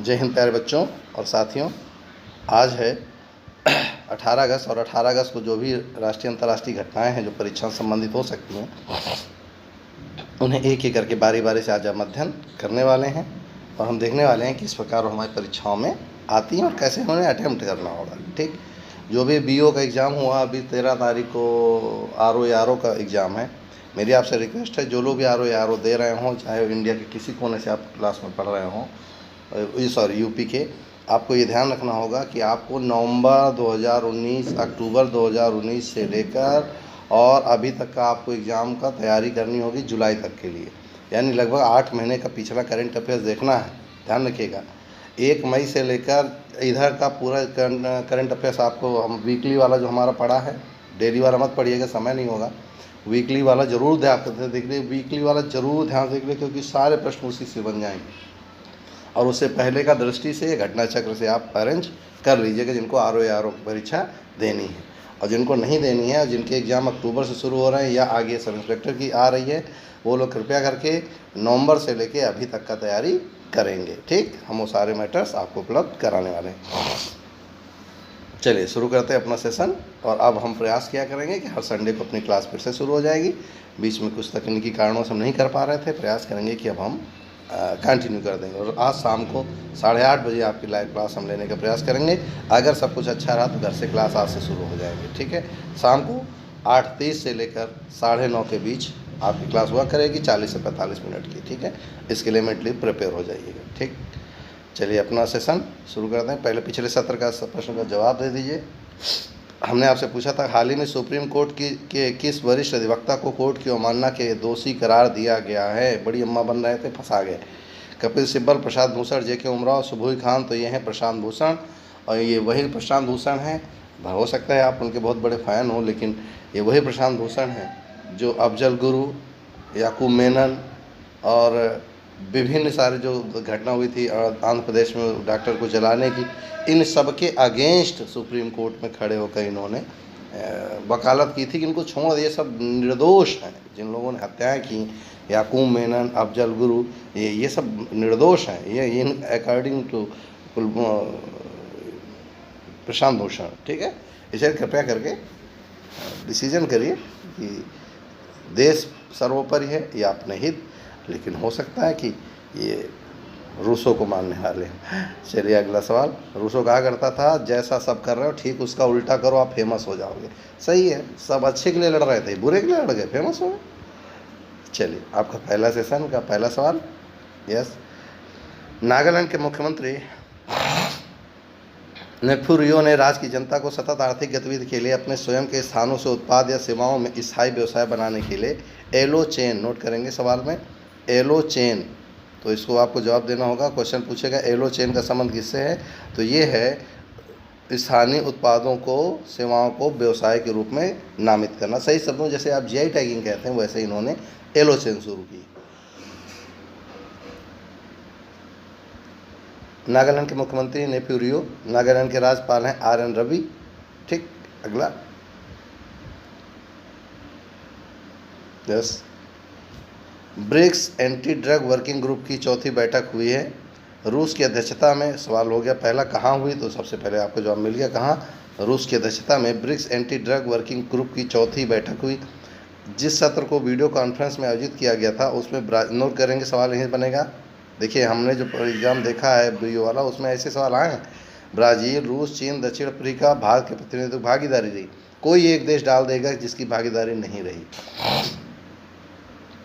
जय हिंद प्यारे बच्चों और साथियों। आज है 18 अगस्त और 18 अगस्त को जो भी राष्ट्रीय अंतर्राष्ट्रीय घटनाएं हैं जो परीक्षा से संबंधित हो सकती हैं, उन्हें एक एक करके बारी बारी से आज हम अध्ययन करने वाले हैं और हम देखने वाले हैं कि इस प्रकार हमारी परीक्षाओं में आती हैं और कैसे हमें अटैम्प्ट करना होगा। ठीक, जो भी बीओ का एग्ज़ाम हुआ अभी 13 तारीख को आर ओ का एग्ज़ाम है। मेरी आपसे रिक्वेस्ट है, जो लोग भी आर ओ दे रहे हों, चाहे इंडिया के किसी कोने से आप क्लास में पढ़ रहे हों, यूपी के, आपको ये ध्यान रखना होगा कि आपको नवंबर 2019, अक्टूबर 2019 से लेकर और अभी तक का आपको एग्ज़ाम का तैयारी करनी होगी जुलाई तक के लिए, यानी लगभग 8 महीने का पिछला करंट अफेयर्स देखना है। ध्यान रखिएगा, 1 मई से लेकर इधर का पूरा करंट अफेयर्स आपको, हम वीकली वाला जो हमारा पढ़ा है, डेली वाला मत पढ़िएगा, समय नहीं होगा। वीकली वाला ज़रूर ध्यान से देख लीजिए, वीकली वाला ज़रूर ध्यान से देख लीजिए, क्योंकि सारे प्रश्न उसी से बन जाएंगे। और उससे पहले का दृष्टि से घटना चक्र से आप अरेंज कर लीजिएगा जिनको आर ओ परीक्षा देनी है, और जिनको नहीं देनी है, जिनके एग्ज़ाम अक्टूबर से शुरू हो रहे हैं या आगे सब इंस्पेक्टर की आ रही है, वो लोग कृपया करके नवंबर से लेके अभी तक का तैयारी करेंगे। ठीक, हम वो सारे मैटर्स आपको उपलब्ध कराने वाले हैं। चलिए शुरू करते हैं अपना सेशन। और अब हम प्रयास किया करेंगे कि हर संडे को अपनी क्लास फिर से शुरू हो जाएगी। बीच में कुछ तकनीकी कारणों से हम नहीं कर पा रहे थे, प्रयास करेंगे कि अब हम कंटिन्यू कर देंगे। और आज शाम को 8:30 बजे आपकी लाइव क्लास हम लेने का प्रयास करेंगे। अगर सब कुछ अच्छा रहा तो घर से क्लास आज से शुरू हो जाएगी। ठीक है, शाम को 8:30 से लेकर 9:30 के बीच आपकी क्लास हुआ करेगी, 40 से 45 मिनट की। ठीक है, इसके लिए मेंटली प्रिपेयर हो जाइएगा। ठीक, चलिए अपना सेशन शुरू करते हैं। पहले पिछले सत्र का प्रश्न का जवाब दे दीजिए। हमने आपसे पूछा था, हाल ही में सुप्रीम कोर्ट के किस वरिष्ठ अधिवक्ता को कोर्ट की अवमानना के दोषी करार दिया गया है? बड़ी अम्मा बन रहे थे, फंसा गए। कपिल सिब्बल, प्रशांत भूषण, जेके उमराव, सुबोई खान। तो ये हैं प्रशांत भूषण, और ये वही प्रशांत भूषण हैं। हो सकता है आप उनके बहुत बड़े फ़ैन हो, लेकिन ये वही प्रशांत भूषण हैं जो अफजल गुरु, याकूब मेनन और विभिन्न सारे जो घटना हुई थी आंध्र प्रदेश में डॉक्टर को जलाने की, इन सब के अगेंस्ट सुप्रीम कोर्ट में खड़े होकर इन्होंने वकालत की थी कि इनको छोड़ दिए, सब निर्दोष हैं। जिन लोगों ने हत्याएं की, याकूब मेनन, अफजल गुरु, ये सब निर्दोष हैं, ये in according to Prashant Bhushan. ठीक है, इसे कृपया करके डिसीजन करिए कि देश सर्वोपरि है या अपने हित, लेकिन हो सकता है कि ये रूसो को मानने वाले हैं। चलिए अगला सवाल। रूसो कहा करता था, जैसा सब कर रहे हो ठीक उसका उल्टा करो, आप फेमस हो जाओगे। सही है, सब अच्छे के लिए लड़ रहे थे, बुरे के लिए लड़ गए, फेमस हो गए। चलिए आपका पहला सेशन का पहला सवाल। यस, नागालैंड के मुख्यमंत्री नेफ्यू रियो ने राज्य की जनता को सतत आर्थिक गतिविधि के लिए अपने स्वयं के स्थानों से उत्पाद या सेवाओं में स्थायी व्यवसाय बनाने के लिए एलो चेन, नोट करेंगे सवाल में, एलो चेन, तो इसको आपको जवाब देना होगा। क्वेश्चन पूछेगा एलो चेन का संबंध किससे है? तो ये है स्थानीय उत्पादों को, सेवाओं को व्यवसाय के रूप में नामित करना। सही शब्दों जैसे आप जीआई टैगिंग कहते हैं, वैसे इन्होंने एलो चेन शुरू की। नागालैंड के मुख्यमंत्री नेफ्यू रियो, नागालैंड के राज्यपाल हैं RN रवि। ठीक, अगला। Yes, BRICS anti drug working group की चौथी बैठक हुई है रूस की अध्यक्षता में। सवाल हो गया पहला कहाँ हुई, तो सबसे पहले आपको जवाब मिल गया, कहाँ? रूस की अध्यक्षता में BRICS anti drug working group की चौथी बैठक हुई। जिस सत्र को वीडियो कॉन्फ्रेंस में आयोजित किया गया था उसमें, नोट करेंगे सवाल यही बनेगा। देखिए हमने जो एग्ज़ाम देखा है बीओ वाला, उसमें ऐसे सवाल आए हैं, ब्राज़ील, रूस, चीन, दक्षिण अफ्रीका, भारत के प्रतिनिधित्व भागीदारी रही। कोई एक देश डाल देगा जिसकी भागीदारी नहीं रही।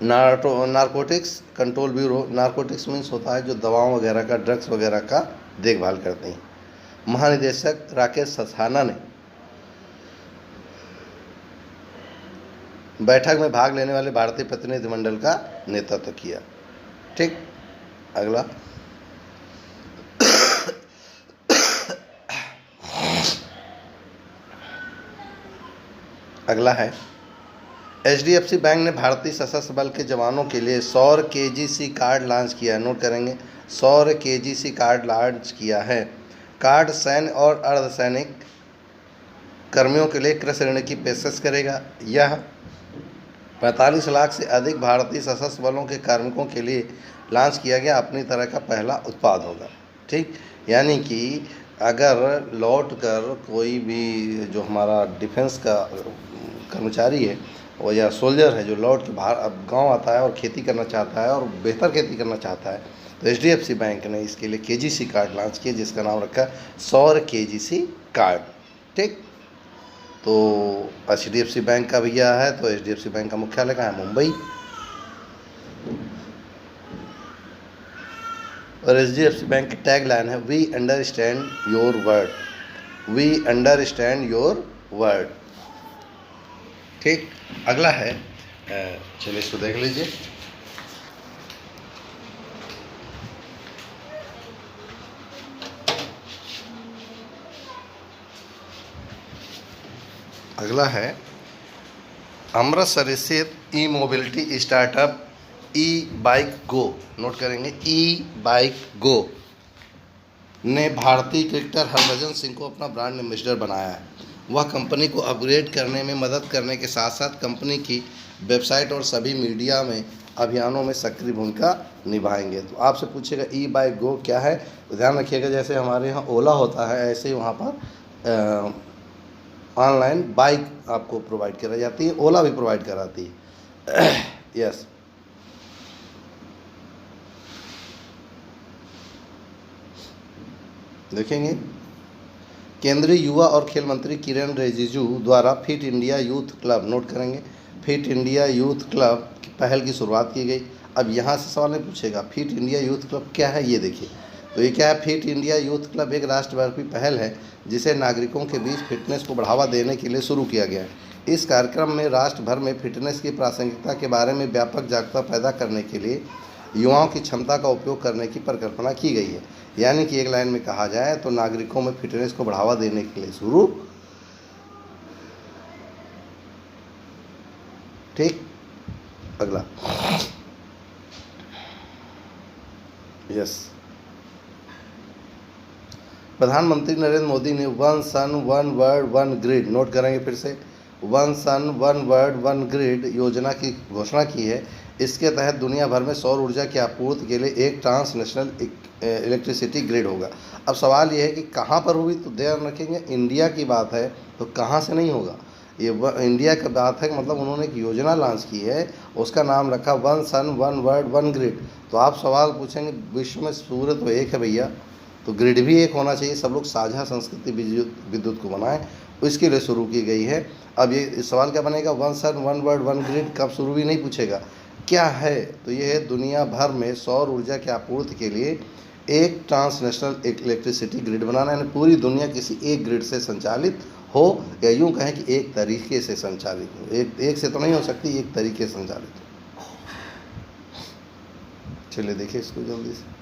Narcotics control bureau, narcotics means होता है जो दवाओं वगैरह का, ड्रग्स वगैरह का देखभाल करते हैं। महानिदेशक राकेश अस्थाना ने बैठक में भाग लेने वाले भारतीय प्रतिनिधिमंडल का नेतृत्व किया। ठीक, अगला। अगला है, HDFC बैंक ने भारतीय सशस्त्र बल के जवानों के लिए सौर KGC कार्ड लॉन्च किया है। नोट करेंगे, सौर KGC कार्ड लॉन्च किया है। कार्ड सैन्य और अर्धसैनिक कर्मियों के लिए क्रय ऋण की पेशकश करेगा। यह 45 लाख से अधिक भारतीय सशस्त्र बलों के कार्मिकों के लिए लॉन्च किया गया अपनी तरह का पहला उत्पाद होगा। ठीक, यानी कि अगर लौट कर कोई भी जो हमारा डिफेंस का कर्मचारी है और या सोल्जर है जो लौट के बाहर अब गांव आता है और खेती करना चाहता है और बेहतर खेती करना चाहता है, तो एचडीएफसी बैंक ने इसके लिए केजीसी कार्ड लॉन्च किया जिसका नाम रखा सौर केजीसी कार्ड। ठीक, तो एचडीएफसी बैंक का भैया है, तो एचडीएफसी बैंक का मुख्यालय कहाँ है? मुंबई। और एचडीएफसी बैंक की टैग लाइन है we understand your world, we understand your world. ठीक, अगला है, चलिए इसको देख लीजिए। अगला है अमृतसर स्थित ई मोबिलिटी स्टार्टअप ई बाइक गो, नोट करेंगे, ई बाइक गो ने भारतीय क्रिकेटर हरभजन सिंह को अपना ब्रांड एम्बेसडर बनाया है। वह कंपनी को अपग्रेड करने में मदद करने के साथ साथ कंपनी की वेबसाइट और सभी मीडिया में अभियानों में सक्रिय भूमिका निभाएंगे। तो आपसे पूछेगा ई बाइक गो क्या है, तो ध्यान रखिएगा जैसे हमारे यहाँ ओला होता है ऐसे ही वहाँ पर ऑनलाइन बाइक आपको प्रोवाइड कराई जाती है, ओला भी प्रोवाइड कराती है। यस, देखेंगे केंद्रीय युवा और खेल मंत्री किरेन रिजिजू द्वारा fit India youth club, note करेंगे, फिट इंडिया यूथ क्लब की पहल की शुरुआत की गई। अब यहाँ से सवाल नहीं पूछेगा फिट इंडिया यूथ क्लब क्या है, ये देखिए। तो ये क्या है, फिट इंडिया यूथ क्लब एक राष्ट्रव्यापी पहल है जिसे नागरिकों के बीच फिटनेस को बढ़ावा देने के लिए शुरू किया गया है। इस कार्यक्रम में राष्ट्र भर में फिटनेस की प्रासंगिकता के बारे में व्यापक जागरूकता पैदा करने के लिए युवाओं की क्षमता का उपयोग करने की परिकल्पना की गई है। यानी कि एक लाइन में कहा जाए तो नागरिकों में फिटनेस को बढ़ावा देने के लिए शुरू। ठीक, अगला, यस, प्रधानमंत्री नरेंद्र मोदी ने one sun one world one grid, note करेंगे फिर से, one sun one world one grid योजना की घोषणा की है। इसके तहत दुनिया भर में सौर ऊर्जा की आपूर्ति के लिए एक ट्रांसनेशनल इलेक्ट्रिसिटी ग्रिड होगा। अब सवाल यह है कि कहाँ पर होगी, तो ध्यान रखेंगे इंडिया की बात है तो कहाँ से नहीं होगा, ये इंडिया की बात है, मतलब उन्होंने एक योजना लॉन्च की है, उसका नाम रखा one sun one world one grid. तो आप सवाल पूछेंगे विश्व में सूर्य तो एक है भैया, तो ग्रिड भी एक होना चाहिए, सब लोग साझा संस्कृति विद्युत को बनाएं, इसके लिए शुरू की गई है। अब ये सवाल क्या बनेगा, one sun one world one grid कब शुरू भी नहीं पूछेगा, क्या है, तो ये है दुनिया भर में सौर ऊर्जा की आपूर्ति के लिए एक ट्रांसनेशनल इलेक्ट्रिसिटी ग्रिड बनाना, यानी पूरी दुनिया किसी एक ग्रिड से संचालित हो, या यूँ कहें कि एक तरीके से संचालित हो, एक से तो नहीं हो सकती, एक तरीके से संचालित हो। चलिए देखिए इसको जल्दी से।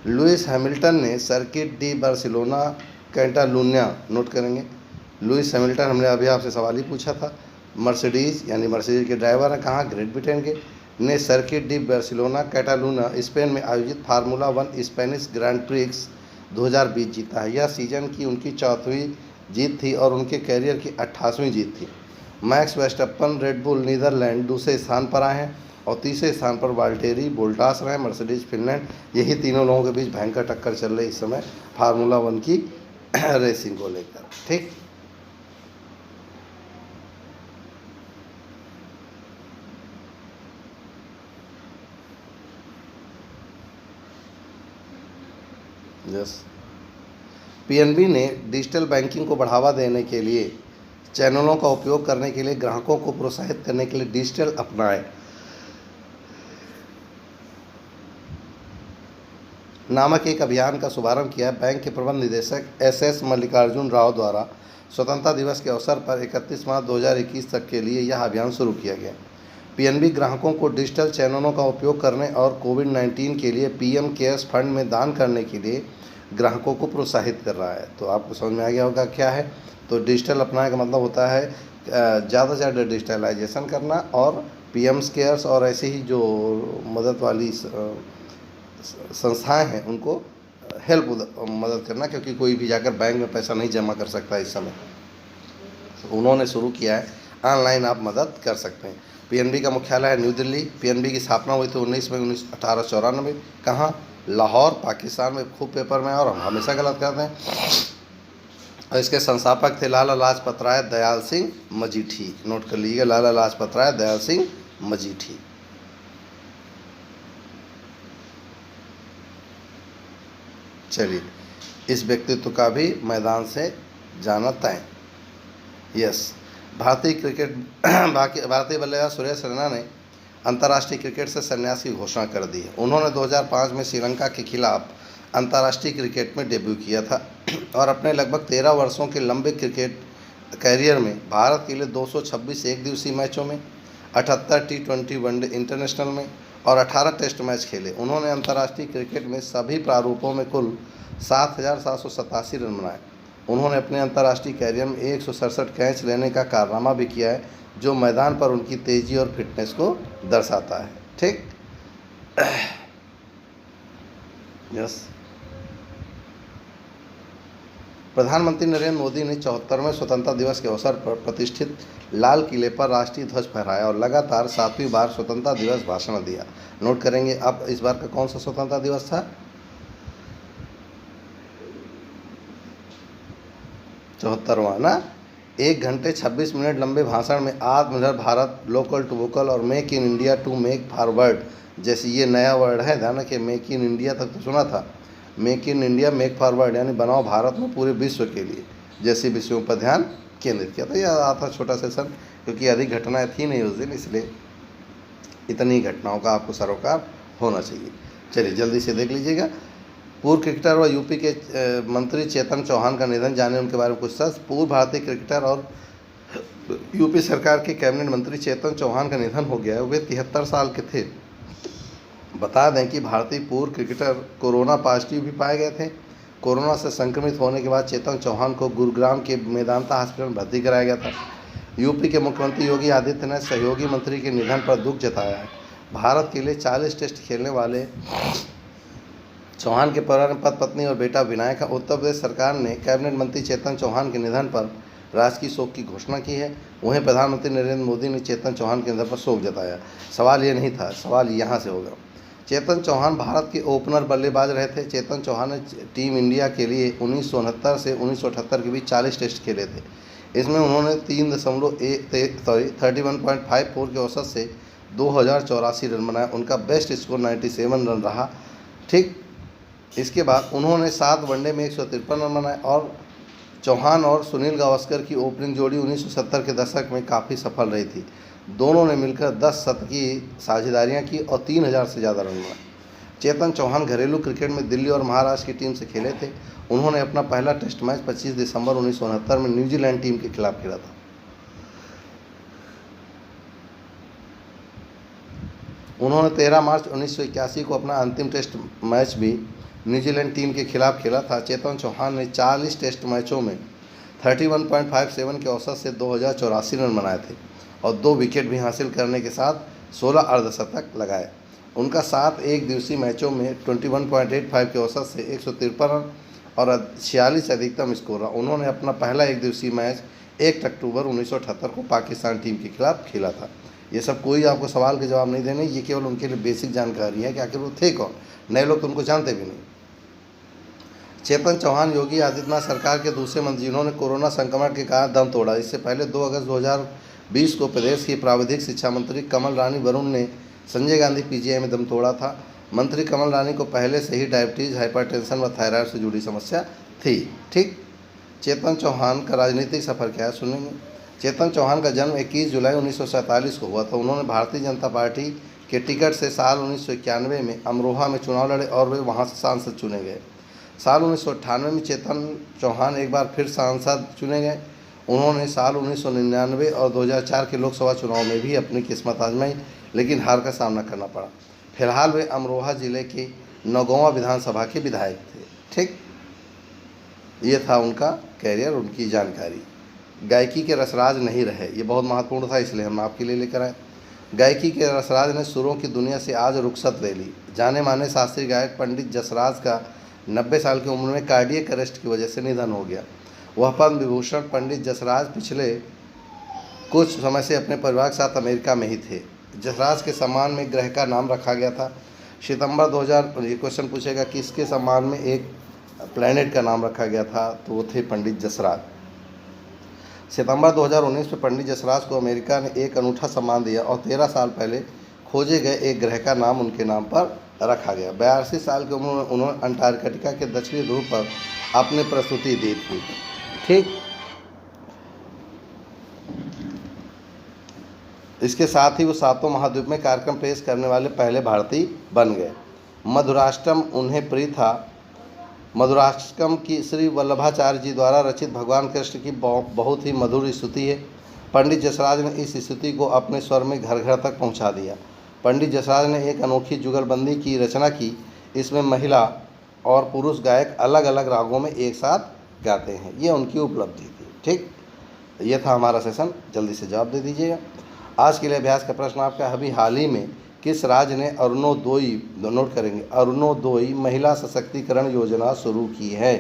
लुइस हैमिल्टन ने सर्किट डी बार्सिलोना कैटालून्या, नोट करेंगे, लुइस हैमिल्टन, हमने अभी आपसे सवाल ही पूछा था, मर्सिडीज़ यानी मर्सिडीज़ के ड्राइवर हैं कहाँ, ग्रेट ब्रिटेन के, ने सर्किट डी बार्सिलोना कैटालूना स्पेन में आयोजित formula one Spanish grand prix 2020 जीता है। यह सीजन की उनकी 4वीं जीत थी और उनके कैरियर की 28वीं जीत थी। मैक्स वेस्टप्पन रेडबुल नीदरलैंड दूसरे स्थान पर आए हैं और तीसरे स्थान पर वाल्टेरी बोल्टास रहे, मर्सिडीज फिनलैंड। यही तीनों लोगों के बीच भयंकर टक्कर चल रही इस समय फार्मूला वन की रेसिंग को लेकर। ठीक, यस, पीएनबी ने डिजिटल बैंकिंग को बढ़ावा देने के लिए चैनलों का उपयोग करने के लिए ग्राहकों को प्रोत्साहित करने के लिए डिजिटल अपनाए नामक एक अभियान का शुभारंभ किया है। बैंक के प्रबंध निदेशक एस मल्लिकार्जुन राव द्वारा स्वतंत्रता दिवस के अवसर पर 31 मार्च 2021 तक के लिए यह अभियान शुरू किया गया। पीएनबी ग्राहकों को डिजिटल चैनलों का उपयोग करने और कोविड-19 के लिए पीएम केयर्स फंड में दान करने के लिए ग्राहकों को प्रोत्साहित कर रहा है। तो आपको समझ में आ गया होगा क्या है। तो डिजिटल अपनाने का मतलब होता है ज़्यादा से ज़्यादा डिजिटलाइजेशन करना और पीएम केयर्स और ऐसे ही जो मदद वाली संस्थाएं हैं उनको मदद करना, क्योंकि कोई भी जाकर बैंक में पैसा नहीं जमा कर सकता इस समय। तो उन्होंने शुरू किया है। ऑनलाइन आप मदद कर सकते हैं। पीएनबी का मुख्यालय है न्यू दिल्ली। पीएनबी की स्थापना हुई थी 19 मई 1894। कहाँ? लाहौर, पाकिस्तान में। खूब पेपर में और हम हमेशा गलत करते हैं। और इसके संस्थापक थे लाला लाजपत राय, दयाल सिंह मजीठी। नोट कर लीजिएगा, लाला लाजपत राय, दयाल सिंह मजीठी। चलिए, इस व्यक्तित्व का भी मैदान से जाना तय। यस, भारतीय बल्लेबाज सुरेश रैना ने अंतर्राष्ट्रीय क्रिकेट से संन्यास की घोषणा कर दी है। उन्होंने 2005 में श्रीलंका के खिलाफ अंतर्राष्ट्रीय क्रिकेट में डेब्यू किया था और अपने लगभग 13 वर्षों के लंबे क्रिकेट कैरियर में भारत के लिए 226 एक दिवसीय मैचों में, 78 T20 वनडे इंटरनेशनल में और 18 टेस्ट मैच खेले। उन्होंने अंतर्राष्ट्रीय क्रिकेट में सभी प्रारूपों में कुल 7,787 रन बनाए। उन्होंने अपने अंतर्राष्ट्रीय कैरियर में 167 कैच लेने का कारनामा भी किया है, जो मैदान पर उनकी तेज़ी और फिटनेस को दर्शाता है। ठीक। यस, प्रधानमंत्री नरेंद्र मोदी ने 74वें स्वतंत्रता दिवस के अवसर पर प्रतिष्ठित लाल किले पर राष्ट्रीय ध्वज फहराया और लगातार 7वीं बार स्वतंत्रता दिवस भाषण दिया। नोट करेंगे अब इस बार का कौन सा स्वतंत्रता दिवस था? 74वां ना। 1 घंटे 26 मिनट लंबे भाषण में Atmanirbhar Bharat, local to vocal और make in India to make forward जैसे ये नया वर्ड है, ध्यान रखिए। मेक इन इंडिया तक तो सुना था, make in India make forward यानी बनाओ भारत में पूरे विश्व के लिए जैसे विषयों पर ध्यान केंद्रित किया था। यह आता छोटा सेशन, क्योंकि अधिक घटनाएं थी नहीं उस दिन, इसलिए इतनी घटनाओं का आपको सरोकार होना चाहिए। चलिए जल्दी से देख लीजिएगा। पूर्व क्रिकेटर और यूपी के मंत्री चेतन चौहान का निधन, जाने उनके बारे में कुछ सच। पूर्व भारतीय क्रिकेटर और यूपी सरकार के कैबिनेट मंत्री चेतन चौहान का निधन हो गया है। वे 73 साल के थे। बता दें कि भारतीय पूर्व क्रिकेटर कोरोना पॉजिटिव भी पाए गए थे। कोरोना से संक्रमित होने के बाद चेतन चौहान को गुरुग्राम के मेदांता हॉस्पिटल में भर्ती कराया गया था। यूपी के मुख्यमंत्री योगी आदित्यनाथ ने सहयोगी मंत्री के निधन पर दुख जताया है। भारत के लिए 40 टेस्ट खेलने वाले चौहान के पत्नी और बेटा विनायक का उत्तर प्रदेश सरकार ने कैबिनेट मंत्री चेतन चौहान के निधन पर राजकीय शोक की घोषणा की है। वहीं प्रधानमंत्री नरेंद्र मोदी ने चेतन चौहान के निधन पर शोक जताया। सवाल ये नहीं था, सवाल यहाँ से होगा। चेतन चौहान भारत के ओपनर बल्लेबाज रहे थे। चेतन चौहान ने टीम इंडिया के लिए 1969 से 1978 के बीच 40 टेस्ट खेले थे। इसमें उन्होंने 31.54 के औसत से 2084 रन बनाए। उनका बेस्ट स्कोर 97 रन रहा। ठीक। इसके बाद उन्होंने 7 वनडे में 153 रन बनाए और चौहान और सुनील गावस्कर की ओपनिंग जोड़ी 1970 के दशक में काफ़ी सफल रही थी। दोनों ने मिलकर 10 शतकीय साझेदारियां की और 3000 से ज़्यादा रन बनाए। चेतन चौहान घरेलू क्रिकेट में दिल्ली और महाराष्ट्र की टीम से खेले थे। उन्होंने अपना पहला टेस्ट मैच 25 दिसंबर 1969 में न्यूजीलैंड टीम के खिलाफ खेला था। उन्होंने 13 मार्च 1981 को अपना अंतिम टेस्ट मैच भी न्यूजीलैंड टीम के खिलाफ खेला था। चेतन चौहान ने 40 टेस्ट मैचों में 31.57 के औसत से 2084 रन बनाए थे और 2 विकेट भी हासिल करने के साथ 16 अर्धशतक लगाए। उनका 7 एक दिवसीय मैचों में 21.85 के औसत से 153 रन और 46 अधिकतम स्कोर रहा। उन्होंने अपना पहला एक दिवसीय मैच 1 अक्टूबर 1978 को पाकिस्तान टीम के खिलाफ खेला था। ये सब कोई आपको सवाल के जवाब नहीं देने, ये केवल उनके लिए बेसिक जानकारी है कि आखिर वो थे कौन। नए लोग तो उनको जानते भी नहीं। चेतन चौहान योगी आदित्यनाथ सरकार के दूसरे मंत्री जिन्होंने कोरोना संक्रमण के कारण दम तोड़ा। इससे पहले 2 अगस्त 2020 को प्रदेश की प्राविधिक शिक्षा मंत्री कमल रानी वरुण ने संजय गांधी पीजीआई में दम तोड़ा था। मंत्री कमल रानी को पहले से ही डायबिटीज़, हाइपरटेंशन व थायराइड से जुड़ी समस्या थी। ठीक। चेतन चौहान का राजनीतिक सफ़र क्या है सुनेंगे। चेतन चौहान का जन्म 21 जुलाई 1947 को हुआ था। उन्होंने भारतीय जनता पार्टी के टिकट से साल 1991 में अमरोहा में चुनाव लड़े और वे वहाँ से सांसद चुने गए। साल 1998 में चेतन चौहान एक बार फिर सांसद चुने गए। उन्होंने साल 1999 और 2004 के लोकसभा चुनाव में भी अपनी किस्मत आजमाई, लेकिन हार का सामना करना पड़ा। फिलहाल वे अमरोहा जिले के नगौवा विधानसभा के विधायक थे। ठीक। ये था उनका कैरियर, उनकी जानकारी। गायकी के रसराज नहीं रहे, ये बहुत महत्वपूर्ण था, इसलिए हम आपके लिए लेकर आए। गायकी के रसराज ने सुरों की दुनिया से आज रुखसत ले ली। जाने माने शास्त्रीय गायक पंडित जसराज का 90 साल की उम्र में कार्डियक अरेस्ट की वजह से निधन हो गया। वह पद्म विभूषण पंडित जसराज पिछले कुछ समय से अपने परिवार के साथ अमेरिका में ही थे। जसराज के सम्मान में ग्रह का नाम रखा गया था। सितंबर 2000 ये क्वेश्चन पूछेगा किसके सम्मान में एक प्लैनेट का नाम रखा गया था, तो वो थे पंडित जसराज। सितंबर 2019 में पंडित जसराज को अमेरिका ने एक अनूठा सम्मान दिया और 13 साल पहले खोजे गए एक ग्रह का नाम उनके नाम पर रखा गया। 82 साल की उम्र में उन्होंने अंटार्कटिका के दक्षिणी ध्रुव पर अपनी प्रस्तुति दी थी। ठीक, इसके साथ ही वो सातों महाद्वीप में कार्यक्रम पेश करने वाले पहले भारतीय बन गए। मधुराष्टम उन्हें प्रिय था। मधुराष्टकम की श्री वल्लभाचार्य जी द्वारा रचित भगवान कृष्ण की बहुत ही मधुर स्तुति है। पंडित जसराज ने इस स्तुति को अपने स्वर में घर घर तक पहुंचा दिया। पंडित जसराज ने एक अनोखी जुगलबंदी की रचना की। इसमें महिला और पुरुष गायक अलग अलग रागों में एक साथ गाते हैं। ये उनकी उपलब्धि थी। ठीक, ये था हमारा सेशन। जल्दी से जवाब दे दीजिएगा। आज के लिए अभ्यास का प्रश्न आपका, अभी हाल ही में किस राज्य ने अरुणोदय, नोट करेंगे, अरुणोदय महिला सशक्तिकरण योजना शुरू की है?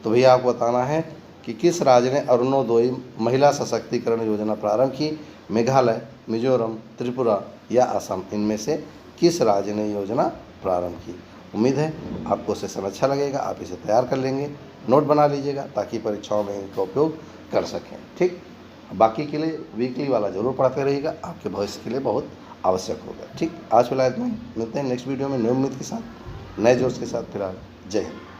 तो भैया आपको बताना है कि किस राज्य ने अरुणोदय महिला सशक्तिकरण योजना प्रारंभ की। मेघालय, मिजोरम, त्रिपुरा या असम, इनमें से किस राज्य ने योजना प्रारंभ की? उम्मीद है आपको सेशन अच्छा लगेगा, आप इसे तैयार कर लेंगे, नोट बना लीजिएगा ताकि परीक्षाओं में इनका उपयोग कर सकें। ठीक, बाकी के लिए वीकली वाला जरूर पढ़ते रहिएगा, आपके भविष्य के लिए बहुत आवश्यक होगा। ठीक, आज फिलहाल इतना ही, मिलते हैं नेक्स्ट वीडियो में नई उम्मीद के साथ, नए जोश के साथ। फिलहाल जय हिंद।